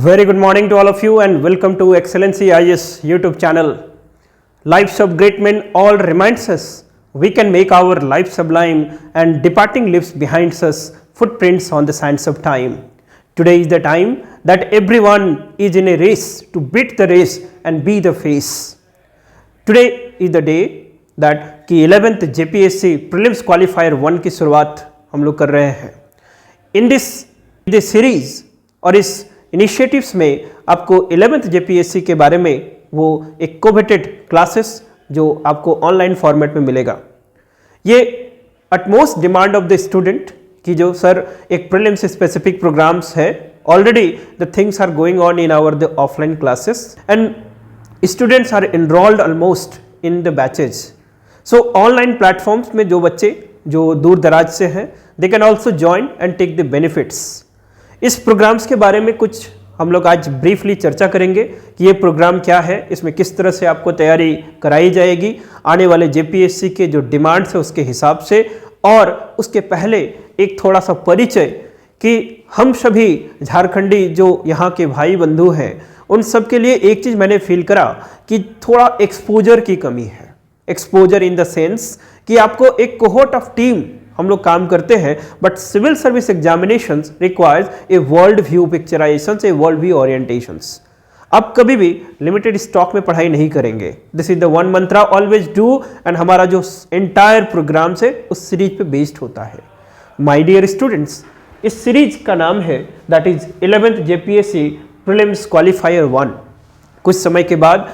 Very good morning to all of you and welcome to Excellency IAS YouTube channel. Lives of great men all reminds us we can make our life sublime and departing leaves behind us footprints on the sands of time. Today is the time that everyone is in a race to beat the race and be the face. Today is the day that कि 11th JPSC Prelims Qualifier 1 की शुरुआत हम लोग कर रहे हैं. In this series और इस इनिशिएटिव्स में आपको 11th JPSC के बारे में वो एक कोवेटेड क्लासेस जो आपको ऑनलाइन फॉर्मेट में मिलेगा. ये utmost demand of the student कि जो सर एक प्रीलिम्स स्पेसिफिक प्रोग्राम्स है. Already the things are going on in our the offline classes and students are enrolled almost in the batches. So online platforms में जो बच्चे जो दूर दराज से हैं they can also join and take the benefits. इस प्रोग्राम्स के बारे में कुछ हम लोग आज ब्रीफली चर्चा करेंगे कि ये प्रोग्राम क्या है, इसमें किस तरह से आपको तैयारी कराई जाएगी आने वाले JPSC के जो डिमांड्स है उसके हिसाब से. और उसके पहले एक थोड़ा सा परिचय कि हम सभी झारखंडी जो यहाँ के भाई बंधु हैं उन सब के लिए एक चीज़ मैंने फील करा कि थोड़ा एक्सपोजर की कमी है. एक्सपोजर इन द सेंस कि आपको एक कोहोर्ट ऑफ टीम हम लोग काम करते हैं but civil service examinations requires a world view picturisations, a world view orientations. आप कभी भी लिमिटेड स्टॉक में पढ़ाई नहीं करेंगे. This is the one mantra always do and हमारा जो एंटायर प्रोग्राम है उस सीरीज पे बेस्ड होता है. माय डियर स्टूडेंट्स, इस सीरीज का नाम है that is 11th JPSC prelims qualifier 1. कुछ समय के बाद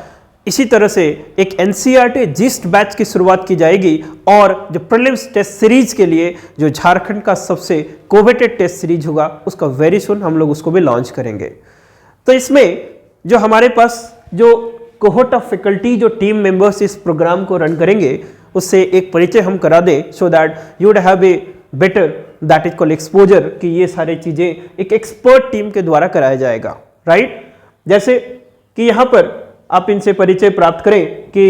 इसी तरह से एक NCERT जिस्ट बैच की शुरुआत की जाएगी और जो प्रीलिम्स टेस्ट सीरीज के लिए जो झारखंड का सबसे कोवेटेड टेस्ट सीरीज होगा उसका वेरी सुन हम लोग उसको भी लॉन्च करेंगे. तो इसमें जो हमारे पास जो कोहोर्ट ऑफ फैकल्टी जो टीम मेंबर्स इस प्रोग्राम को रन करेंगे उससे एक परिचय हम करा दें so that you would have a better that is called exposure कि ये सारी चीज़ें एक एक्सपर्ट टीम के द्वारा कराया जाएगा. राइट, जैसे कि यहाँ पर आप इनसे परिचय प्राप्त करें कि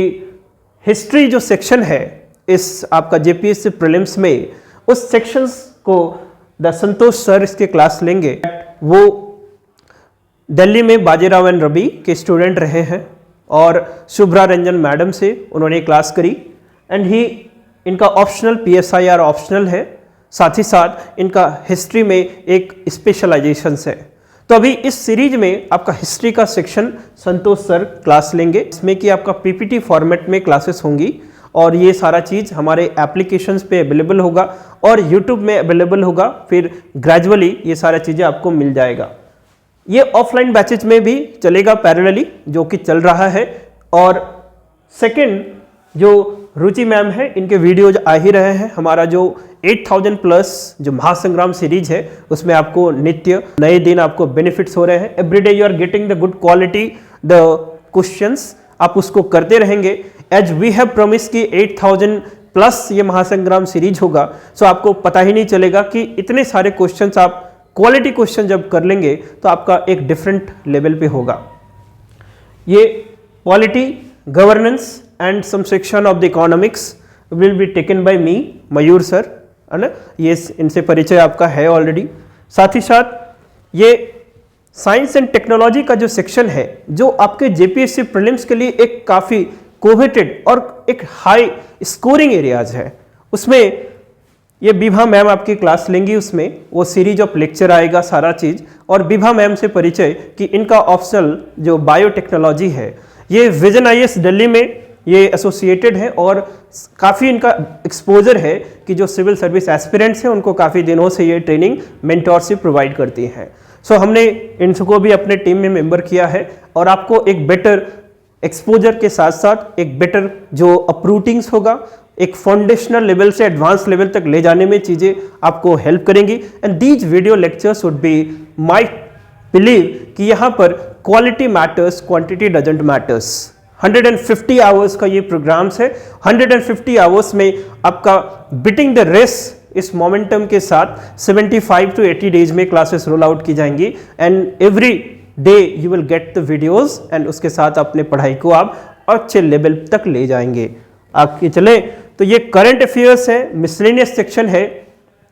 हिस्ट्री जो सेक्शन है इस आपका JPSC प्रीलिम्स में उस सेक्शंस को द संतोष सर इसके क्लास लेंगे. वो दिल्ली में बाजीराव एंड रवि के स्टूडेंट रहे हैं और शुभ्रा रंजन मैडम से उन्होंने क्लास करी एंड इनका ऑप्शनल PSIR ऑप्शनल है. साथ ही साथ इनका हिस्ट्री में एक स्पेशलाइजेशन है. तो अभी इस सीरीज में आपका हिस्ट्री का सेक्शन संतोष सर क्लास लेंगे. इसमें कि आपका PPT फॉर्मेट में क्लासेस होंगी और ये सारा चीज़ हमारे एप्लीकेशंस पे अवेलेबल होगा और YouTube में अवेलेबल होगा. फिर ग्रेजुअली ये सारा चीज़ें आपको मिल जाएगा. ये ऑफलाइन बैचेज में भी चलेगा पैरेलली जो कि चल रहा है. और सेकंड जो रुचि मैम है इनके वीडियोज आ ही रहे हैं. हमारा जो 8000 प्लस जो महासंग्राम सीरीज है उसमें आपको नित्य नए दिन आपको बेनिफिट्स हो रहे हैं. Everyday you are getting the good quality the questions. आप उसको करते रहेंगे एज वी हैव प्रॉमिस कि 8000 प्लस ये महासंग्राम सीरीज होगा. सो आपको पता ही नहीं चलेगा कि इतने सारे क्वेश्चंस आप क्वालिटी क्वेश्चन जब कर लेंगे तो आपका एक डिफरेंट लेवल पे होगा. ये polity, governance and some section of the economics will be taken by me, Mayur sir, है ना. ये इनसे परिचय आपका है ऑलरेडी. साथ ही साथ ये साइंस एंड टेक्नोलॉजी का जो सेक्शन है जो आपके JPSC प्रीलिम्स के लिए एक काफ़ी कोवेटेड और एक हाई स्कोरिंग एरियाज है. उसमें ये विभा मैम आपकी क्लास लेंगी. उसमें वो सीरीज ऑफ लेक्चर आएगा सारा चीज़. और विभा मैम से परिचय कि इनका ऑप्शनल जो बायोटेक्नोलॉजी है ये विजन IAS दिल्ली में ये एसोसिएटेड है और काफ़ी इनका एक्सपोजर है कि जो सिविल सर्विस एस्पिरेंट्स हैं उनको काफ़ी दिनों से ये ट्रेनिंग मेंटोरशिप प्रोवाइड करती हैं. सो हमने इनको भी अपने टीम में मेंबर किया है और आपको एक बेटर एक्सपोजर के साथ साथ एक बेटर जो अप्रूटिंग्स होगा एक फाउंडेशनल लेवल से एडवांस लेवल तक ले जाने में चीज़ें आपको हेल्प करेंगी. And these video lectures would be my believe कि यहाँ पर quality matters, quantity doesn't matters. 150 hours का ये प्रोग्राम्स है. 150 आवर्स में आपका बीटिंग द रेस इस मोमेंटम के साथ 75 to 80 डेज में क्लासेस रोल आउट की जाएंगी and every day you will get the videos and उसके साथ अपने पढ़ाई को आप अच्छे लेवल तक ले जाएंगे. आपके चले तो ये करंट अफेयर्स है, मिसलेनियस सेक्शन है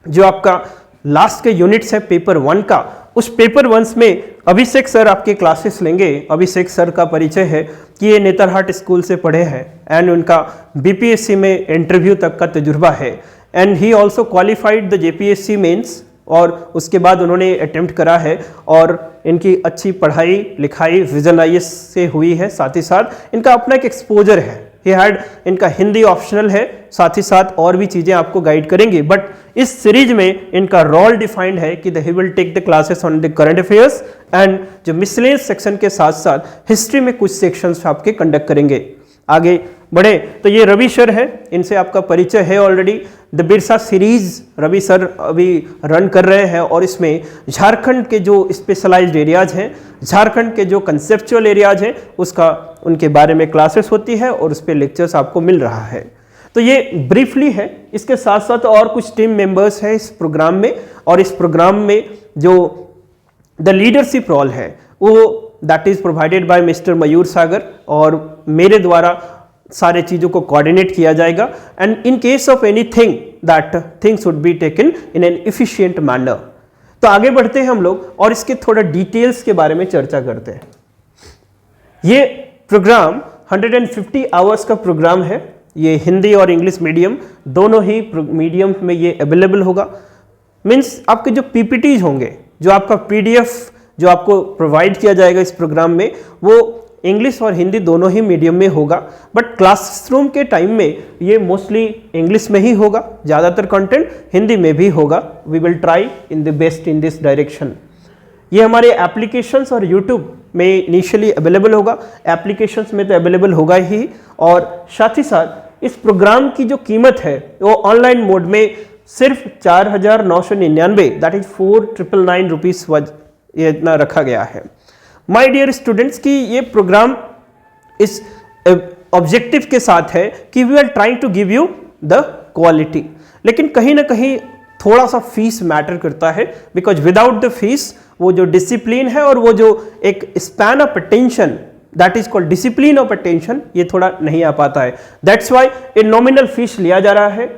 जो आपका लास्ट के यूनिट्स है पेपर 1 का उस पेपर 1 में अभिषेक सर आपके क्लासेस लेंगे। अभिषेक सर का परिचय है कि ये नेतरहाट स्कूल से पढ़े हैं एंड उनका बीपीएससी में इंटरव्यू तक का तजुर्बा है and he also qualified the JPSC mains, और उसके बाद उन्होंने अटेम्प्ट करा है और इनकी अच्छी पढ़ाई लिखाई विजन आईएएस से हुई है। साथ ही साथ इनका अपना एक एक्सपोजर है, ही हैड, इनका हिंदी ऑप्शनल है, साथ ही साथ और भी चीज़ें आपको गाइड करेंगे। बट इस सीरीज में इनका रोल डिफाइंड है कि he will take the classes on the current affairs and जो मिसलेनियस सेक्शन के साथ साथ हिस्ट्री में कुछ सेक्शंस आपके कंडक्ट करेंगे। आगे बढ़े तो ये रवि सर है, इनसे आपका परिचय है already. The Birsa series Ravi sir अभी रन कर रहे हैं और इसमें झारखंड के जो स्पेशलाइज्ड एरियाज हैं, झारखंड के जो कंसेप्चुअल एरियाज हैं, उसका उनके बारे में क्लासेस होती है और उस पर लेक्चर्स आपको मिल रहा है। तो ये ब्रीफली है। इसके साथ साथ और कुछ टीम मेंबर्स हैं इस प्रोग्राम में, और इस प्रोग्राम में जो द लीडरशिप रोल है वो that is provided by mister Mayur Sagar, और मेरे द्वारा सारे चीज़ों को कोऑर्डिनेट किया जाएगा and in case of anything that things would be taken in an efficient manner. तो आगे बढ़ते हैं हम लोग और इसके थोड़ा डिटेल्स के बारे में चर्चा करते हैं। ये प्रोग्राम 150 आवर्स का प्रोग्राम है। ये हिंदी और इंग्लिश मीडियम दोनों ही मीडियम में ये अवेलेबल होगा। मीन्स आपके जो पीपीटीज होंगे, जो आपका पीडीएफ जो आपको प्रोवाइड किया जाएगा इस प्रोग्राम में, वो इंग्लिश और हिंदी दोनों ही मीडियम में होगा। बट क्लासरूम के टाइम में ये मोस्टली इंग्लिश में ही होगा, ज़्यादातर कंटेंट हिंदी में भी होगा। We will try in the best in this direction. ये हमारे एप्लीकेशंस और यूट्यूब में इनिशियली अवेलेबल होगा, एप्लीकेशंस में तो अवेलेबल होगा ही, और साथ ही साथ इस प्रोग्राम की जो कीमत है वो ऑनलाइन मोड में सिर्फ 4,999 दैट इज 4,999 रुपीज़ ये इतना रखा गया है। माय डियर स्टूडेंट्स की ये प्रोग्राम इस ऑब्जेक्टिव के साथ है कि we are trying to give you the quality, लेकिन कहीं ना कहीं थोड़ा सा फीस मैटर करता है, बिकॉज विदाउट द फीस वो जो डिसिप्लिन है और वो जो एक span of attention that is called discipline of attention, ये थोड़ा नहीं आ पाता है। That's why a nominal fees लिया जा रहा है।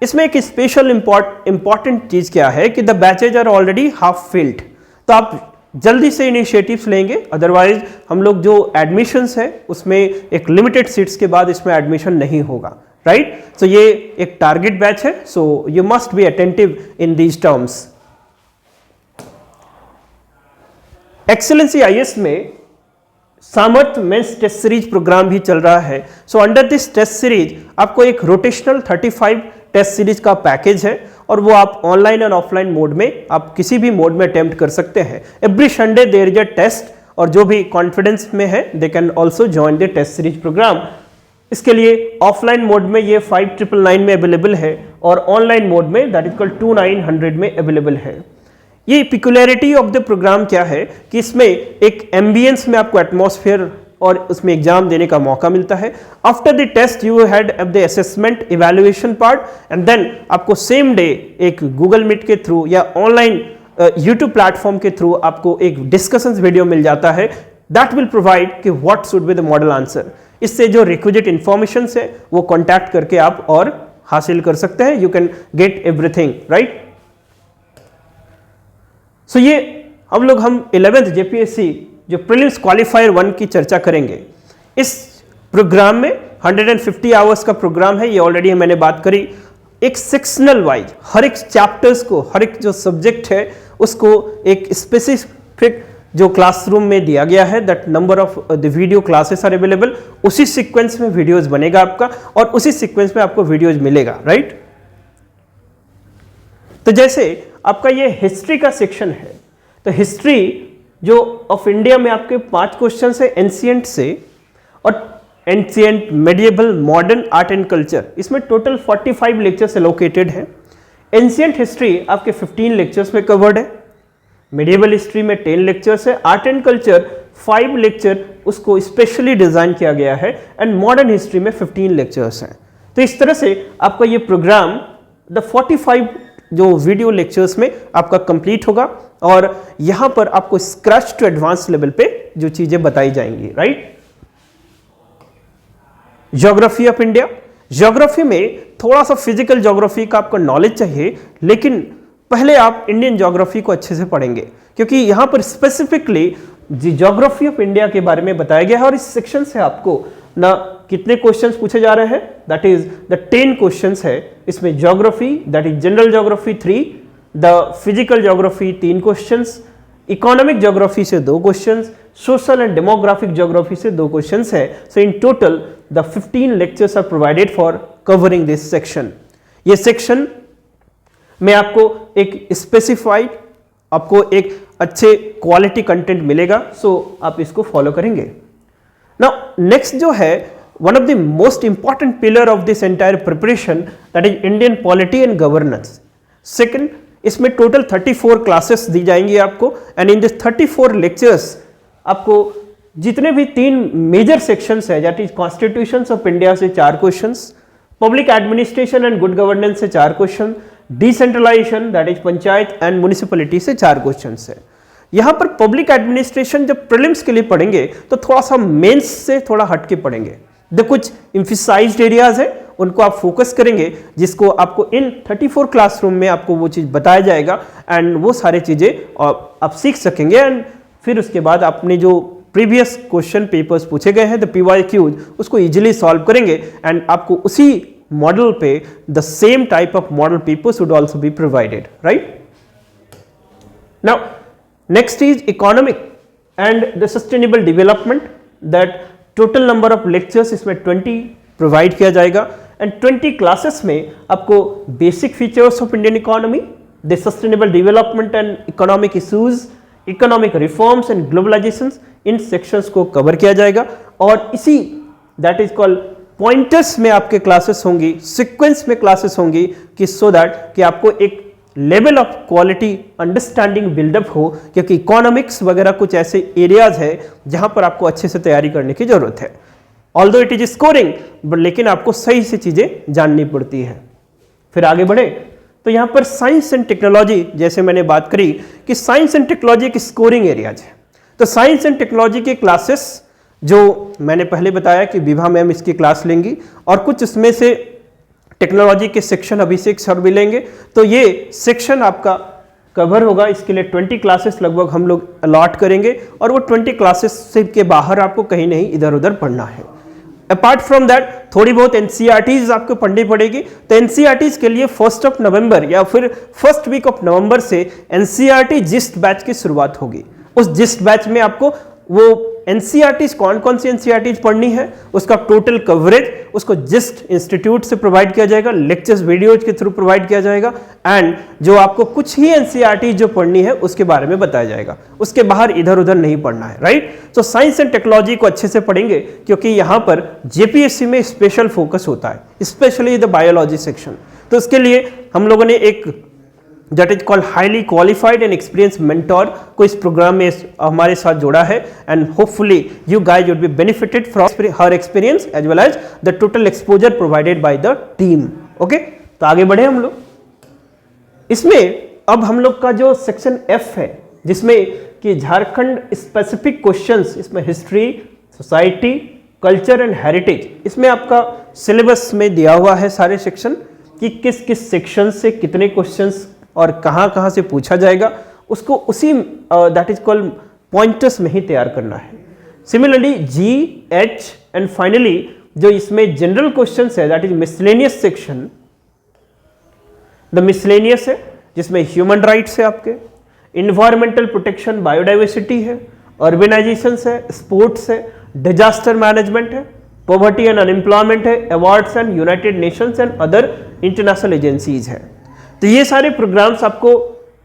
इसमें एक स्पेशल इंपॉर्टेंट चीज क्या है कि the batches are already half filled, तो आप जल्दी से इनिशिएटिव्स लेंगे, अदरवाइज हम लोग जो एडमिशन्स है उसमें एक लिमिटेड सीट्स के बाद इसमें एडमिशन नहीं होगा, राइट। सो ये एक टारगेट बैच है, so you must be attentive in these terms. Excellency IAS में सामर्थ्य मेंस टेस्ट सीरीज प्रोग्राम भी चल रहा है। So under this test series आपको एक रोटेशनल 35 टेस्ट सीरीज का पैकेज है, और वो आप ऑनलाइन और ऑफलाइन मोड में आप किसी भी मोड में अटेम्प्ट कर सकते हैं। Every Sunday there is a test, और जो भी कॉन्फिडेंस में है they can also join the test series program. इसके लिए ऑफलाइन मोड में ये 5,999 में अवेलेबल है, और ऑनलाइन मोड में दैट इज कॉल्ड 2,900 में अवेलेबल है। ये पिकुलरिटी ऑफ द प्रोग्राम क्या है कि इसमें एक एम्बियंस में आपको एटमॉस्फेयर और उसमें एग्जाम देने का मौका मिलता है। After the test you had the assessment evaluation part, and then आपको सेम डे एक गूगल मीट के थ्रू या ऑनलाइन यूट्यूब प्लेटफॉर्म के थ्रू आपको एक डिस्कशंस वीडियो मिल जाता है दैट विल प्रोवाइड कि what should be the model answer. इससे जो रिक्विजिट इंफॉर्मेशन है वो कॉन्टैक्ट करके आप और हासिल कर सकते हैं। You can get everything, right. So ये हम 11th जेपीएससी जो प्रीलिम्स क्वालिफायर 1 की चर्चा करेंगे। इस प्रोग्राम में 150 आवर्स का प्रोग्राम है, ये ऑलरेडी मैंने बात करी। एक सेक्शनल वाइज हर एक चैप्टर्स को, हर एक जो सब्जेक्ट है उसको एक स्पेसिफिक जो क्लासरूम में दिया गया है, that number of the video classes are available. उसी सीक्वेंस में वीडियोज बनेगा आपका, और उसी सीक्वेंस में आपको वीडियोज मिलेगा, राइट। तो जैसे आपका ये हिस्ट्री का सेक्शन है, तो हिस्ट्री जो ऑफ इंडिया में आपके 5 क्वेश्चन है एंशिएंट से, और ancient, medieval, modern, art and culture, इसमें टोटल 45 लेक्चर्स एलोकेटेड है। एंशिएंट हिस्ट्री आपके 15 लेक्चर्स में कवर्ड है, मेडिएवल हिस्ट्री में 10 लेक्चर्स है, आर्ट एंड कल्चर 5 लेक्चर उसको स्पेशली डिजाइन किया गया है, एंड मॉडर्न हिस्ट्री में 15 लेक्चर्स हैं। तो इस तरह से आपका ये प्रोग्राम द 45 जो वीडियो लेक्चर्स में आपका कंप्लीट होगा, और यहां पर आपको स्क्रैच टू एडवांस लेवल पे जो चीजें बताई जाएंगी, right. Geography of India, geography में थोड़ा सा फिजिकल ज्योग्राफी का आपको नॉलेज चाहिए, लेकिन पहले आप इंडियन ज्योग्राफी को अच्छे से पढ़ेंगे, क्योंकि यहाँ पर स्पेसिफिकली ज्योग्राफी ऑफ इंडिया के बारे में बताया गया है और इस सेक्शन से आपको ना कितने क्वेश्चंस पूछे जा रहे हैं, दैट इज द 10 क्वेश्चंस है इसमें। Geography that is general geography 3, the physical geography 3 questions, economic geography से 2 questions, social and demographic geography से 2 क्वेश्चंस है। So in total the 15 lectures are provided for covering this section. ये section में आपको एक specified, आपको एक अच्छे क्वालिटी कंटेंट मिलेगा, सो आप इसको फॉलो करेंगे। नाउ नेक्स्ट जो है one of the most important pillar of this entire preparation that is Indian polity and governance. Second, इसमें टोटल 34 क्लासेस दी जाएंगी आपको एंड इन दिस 34 लेक्चर्स आपको जितने भी 3 मेजर सेक्शंस है that is constitutions of India से 4 questions, public administration and good governance से 4 question, decentralization that is panchayat and municipality से 4 क्वेश्चंस है। यहां पर पब्लिक एडमिनिस्ट्रेशन जब प्रीलिम्स के लिए पढ़ेंगे तो थोड़ा सा मेंस से थोड़ा हटके पढ़ेंगे। द कुछ एम्फसाइज्ड एरियाज है उनको आप फोकस करेंगे, जिसको आपको इन 34 क्लासरूम में आपको वो चीज बताया जाएगा एंड वो सारी चीजें आप सीख सकेंगे एंड फिर उसके बाद आपने जो प्रीवियस क्वेश्चन पेपर्स पूछे गए हैं द PYQs उसको इजीली सॉल्व करेंगे एंड आपको उसी मॉडल पे the same type of model papers would also be provided, right. Now next is economic and the sustainable development, that total number of lectures इसमें 20 provide किया जाएगा and 20 classes में आपको basic features of Indian economy, the sustainable development and economic issues, economic reforms and globalization, इन sections को cover किया जाएगा और इसी दैट इज कॉल्ड पॉइंटर्स में आपके क्लासेस होंगी, सीक्वेंस में क्लासेस होंगी कि सो दैट कि आपको एक level of quality understanding buildup हो, क्योंकि इकोनॉमिक्स वगैरह कुछ ऐसे एरियाज है जहां पर आपको अच्छे से तैयारी करने की जरूरत है। Although it is scoring but लेकिन आपको सही से चीजें जाननी पड़ती है। फिर आगे बढ़े तो यहां पर साइंस एंड टेक्नोलॉजी, जैसे मैंने बात करी कि साइंस एंड टेक्नोलॉजी की स्कोरिंग एरियाज है, तो साइंस एंड टेक्नोलॉजी के क्लासेस जो मैंने पहले बताया कि विभा मैम इसकी क्लास लेंगी और कुछ इसमें से टेक्नोलॉजी के सेक्शन अभिषेक सर भी लेंगे, तो ये सेक्शन आपका कवर होगा। इसके लिए 20 क्लासेस लगभग हम लोग अलॉट करेंगे और वो 20 क्लासेस से के बाहर आपको कहीं नहीं इधर उधर पढ़ना है। अपार्ट फ्रॉम दैट थोड़ी बहुत NCERTs आपको पढ़नी पड़ेगी, तो NCERTs के लिए 1 नवंबर या फिर फर्स्ट वीक ऑफ नवंबर से NCERT जिस्ट बैच की शुरुआत होगी। उस जिस्ट बैच में आपको वो NCERTs कौन कौन सी NCERTs पढ़नी है उसका टोटल कवरेज उसको जिस्ट इंस्टीट्यूट से प्रोवाइड किया जाएगा, लेक्चर्स वीडियोज के थ्रू प्रोवाइड किया जाएगा एंड जो आपको कुछ ही NCERT जो पढ़नी है उसके बारे में बताया जाएगा, उसके बाहर इधर उधर नहीं पढ़ना है, राइट। तो साइंस एंड टेक्नोलॉजी को अच्छे से पढ़ेंगे क्योंकि यहाँ पर JPSC में स्पेशल फोकस होता है, स्पेशली द बायोलॉजी सेक्शन। तो उसके लिए हम लोगों ने एक that is called highly qualified and experience mentor को इस प्रोग्राम में हमारे साथ जोड़ा है and hopefully you guys would be benefited from her experience as well as the total exposure provided by the team. Okay, तो आगे बढ़े हम लोग। इसमें अब हम लोग का जो सेक्शन F है जिसमें कि झारखंड स्पेसिफिक क्वेश्चंस, इसमें history, society, culture and heritage, इसमें आपका सिलेबस में दिया हुआ है सारे सेक्शन कि किस किस सेक्शन से कितने क्वेश्चंस और कहाँ कहाँ से पूछा जाएगा, उसको उसी दैट इज कॉल्ड पॉइंटर्स में ही तैयार करना है। Similarly G, H and finally जो इसमें जनरल क्वेश्चंस है that is miscellaneous section, the miscellaneous है जिसमें ह्यूमन राइट्स है, आपके इन्वायरमेंटल प्रोटेक्शन, बायोडाइवर्सिटी है, अर्बनाइजेशन है, स्पोर्ट्स है, डिजास्टर मैनेजमेंट है, पॉवर्टी एंड अनएम्प्लॉयमेंट है, awards and United Nations and other international agencies है। तो ये सारे प्रोग्राम्स आपको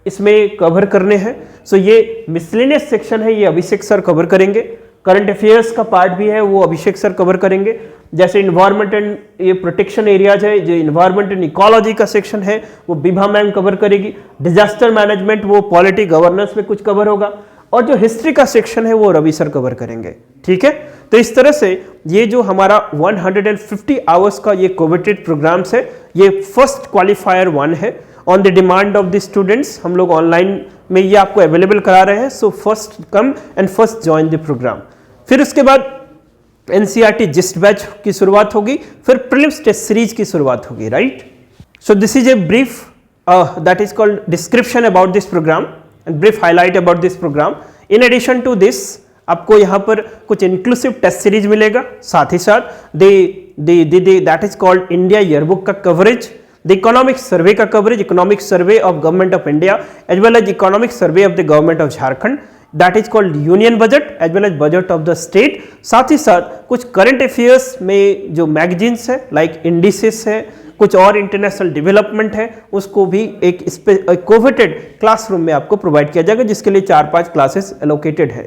इसमें कवर करने हैं। सो ये मिसलेनियस सेक्शन है, ये अभिषेक सर कवर करेंगे। करंट अफेयर्स का पार्ट भी है वो अभिषेक सर कवर करेंगे। जैसे इन्वायरमेंट एंड ये प्रोटेक्शन एरियाज है, जो इन्वायरमेंट एंड इकोलॉजी का सेक्शन है वो विभा मैम कवर करेगी। डिजास्टर मैनेजमेंट वो पॉलिटी गवर्नेंस में कुछ कवर होगा और जो हिस्ट्री का सेक्शन है वो रवि सर कवर करेंगे, ठीक है। तो इस तरह से ये जो हमारा 150 आवर्स का ये कोविटेड प्रोग्राम्स है, ये फर्स्ट क्वालिफायर 1 है। On the demand of the students हम लोग ऑनलाइन में ये आपको अवेलेबल करा रहे हैं। So first come and first join the program. फिर उसके बाद NCERT जिस्ट बैच की शुरुआत होगी, फिर प्रीलिम्स टेस्ट सीरीज की शुरुआत होगी, right. So this is a brief that is called description about this program and brief highlight about this program. In addition to this, आपको यहाँ पर कुछ इंक्लूसिव टेस्ट सीरीज मिलेगा, साथ ही साथ that is called India yearbook का coverage, the economic survey का coverage, economic survey of government of India as well as economic survey of the government of Jharkhand, that is called union budget as well as budget of the state. साथ ही साथ कुछ current affairs में जो magazines है like indices है, कुछ और इंटरनेशनल डेवलपमेंट है, उसको भी एक कोविटेड क्लासरूम में आपको प्रोवाइड किया जाएगा, जिसके लिए 4-5 क्लासेस एलोकेटेड है।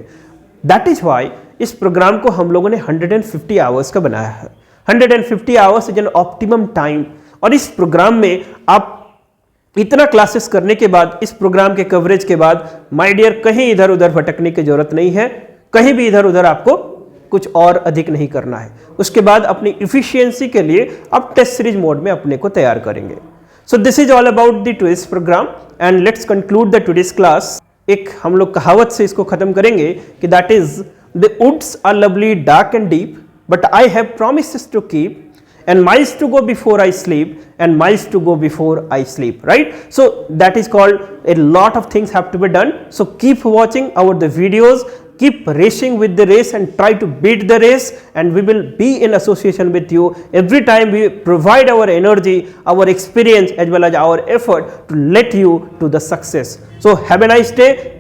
दैट इज वाई इस प्रोग्राम को हम लोगों ने 150 आवर्स का बनाया है। 150 hours is an optimum time, और इस प्रोग्राम में आप इतना क्लासेस करने के बाद, इस प्रोग्राम के कवरेज के बाद, माय डियर, कहीं इधर उधर भटकने की जरूरत नहीं है, कहीं भी इधर उधर आपको कुछ और अधिक नहीं करना है। उसके बाद अपनी इफिशियंसी के लिए आप टेस्ट सीरीज मोड में अपने को तैयार करेंगे। So this is all about the today's program and let's conclude the today's class. एक हम लोग कहावत से इसको खत्म करेंगे कि that is the woods are lovely dark and deep but I have promises to keep and miles to go before I sleep and miles to go before I sleep, right? So that is called, a lot of things have to be done. So keep watching the videos, keep racing with the race and try to beat the race, and we will be in association with you every time we provide our energy, our experience as well as our effort to let you to the success. So have a nice day.